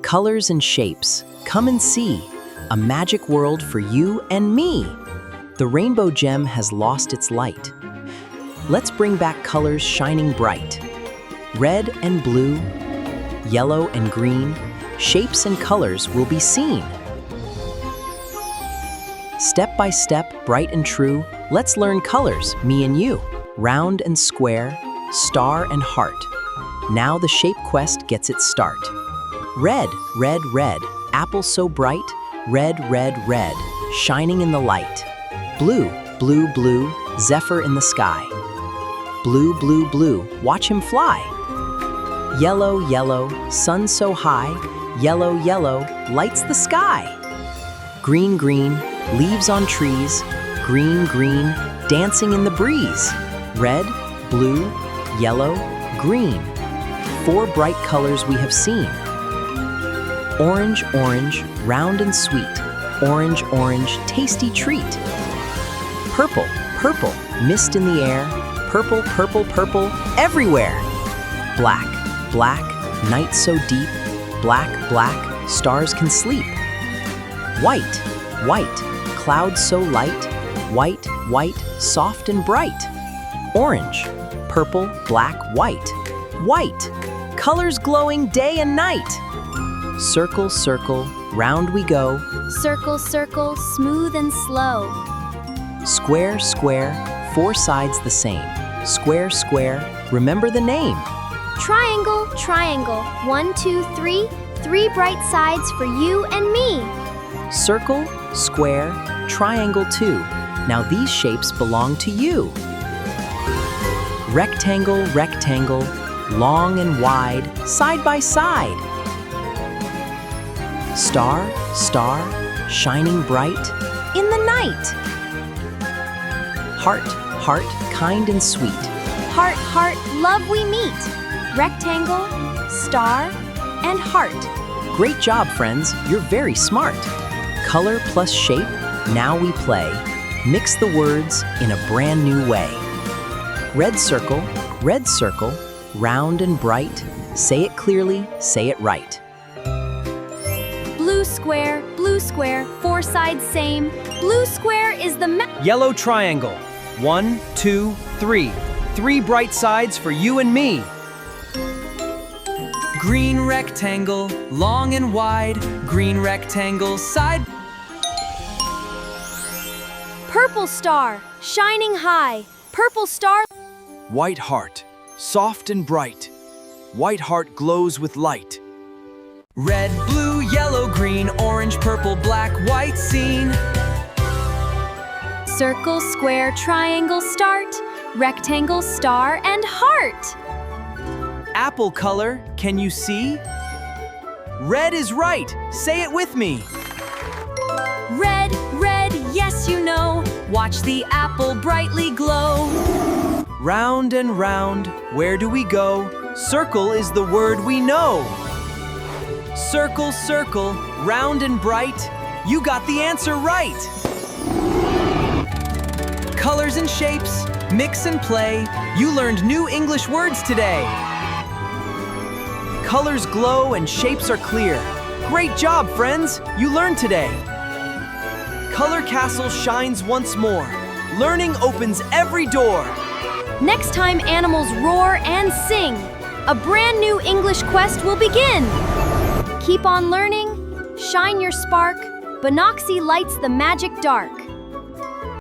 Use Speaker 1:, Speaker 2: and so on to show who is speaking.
Speaker 1: Colors and shapes, come and see. A magic world for you and me. The rainbow gem has lost its light. Let's bring back colors shining bright. Red and blue, yellow and green, shapes and colors will be seen. Step by step, bright and true, let's learn colors, me and you. Round and square, star and heart. Now the shape quest gets its start. Red, red, red, apple so bright, red, red, red, shining in the light. Blue, blue, blue, zephyr in the sky. Blue, blue, blue, watch him fly. Yellow, yellow, sun so high, yellow, yellow, lights the sky. Green, green, leaves on trees, green, green, dancing in the breeze. Red, blue, yellow, green. 4 bright colors we have seen. Orange, orange, round and sweet. Orange, orange, tasty treat. Purple, purple, mist in the air. Purple, purple, purple, everywhere. Black, black, night so deep. Black, black, stars can sleep. White, white, clouds so light. White, white, soft and bright. Orange, purple, black, white. White, colors glowing day and night. Circle, circle, round we go.
Speaker 2: Circle, circle, smooth and slow.
Speaker 1: Square, square, 4 sides the same. Square, square, remember the name.
Speaker 2: Triangle, triangle, 1, 2, 3, 3 bright sides for you and me.
Speaker 1: Circle, square, triangle too. Now these shapes belong to you. Rectangle, rectangle, long and wide, side by side. Star, star, shining bright in the night. Heart, heart, kind and sweet.
Speaker 2: Heart, heart, love we meet. Rectangle, star, and heart.
Speaker 1: Great job, friends. You're very smart. Color plus shape, now we play. Mix the words in a brand new way. Red circle, round and bright. Say it clearly, say it right.
Speaker 2: Blue square, 4 sides same. Blue square is the
Speaker 3: Yellow triangle, 1, 2, 3. 3 bright sides for you and me. Green rectangle, long and wide. Green rectangle, side.
Speaker 2: Purple star, shining high. Purple star.
Speaker 3: White heart, soft and bright. White heart glows with light. Red, blue, yellow, green, orange, purple, black, white scene.
Speaker 2: Circle, square, triangle, start. Rectangle, star, and heart.
Speaker 3: Apple color, can you see? Red is right, say it with me.
Speaker 2: Red, red, yes you know. Watch the apple brightly glow.
Speaker 3: Round and round, where do we go? Circle is the word we know. Circle, circle, round and bright. You got the answer right. Colors and shapes, mix and play. You learned new English words today. Colors glow and shapes are clear. Great job, friends. You learned today. Color Castle shines once more. Learning opens every door.
Speaker 2: Next time animals roar and sing, a brand new English quest will begin. Keep on learning, shine your spark. Bonoxi lights the magic dark.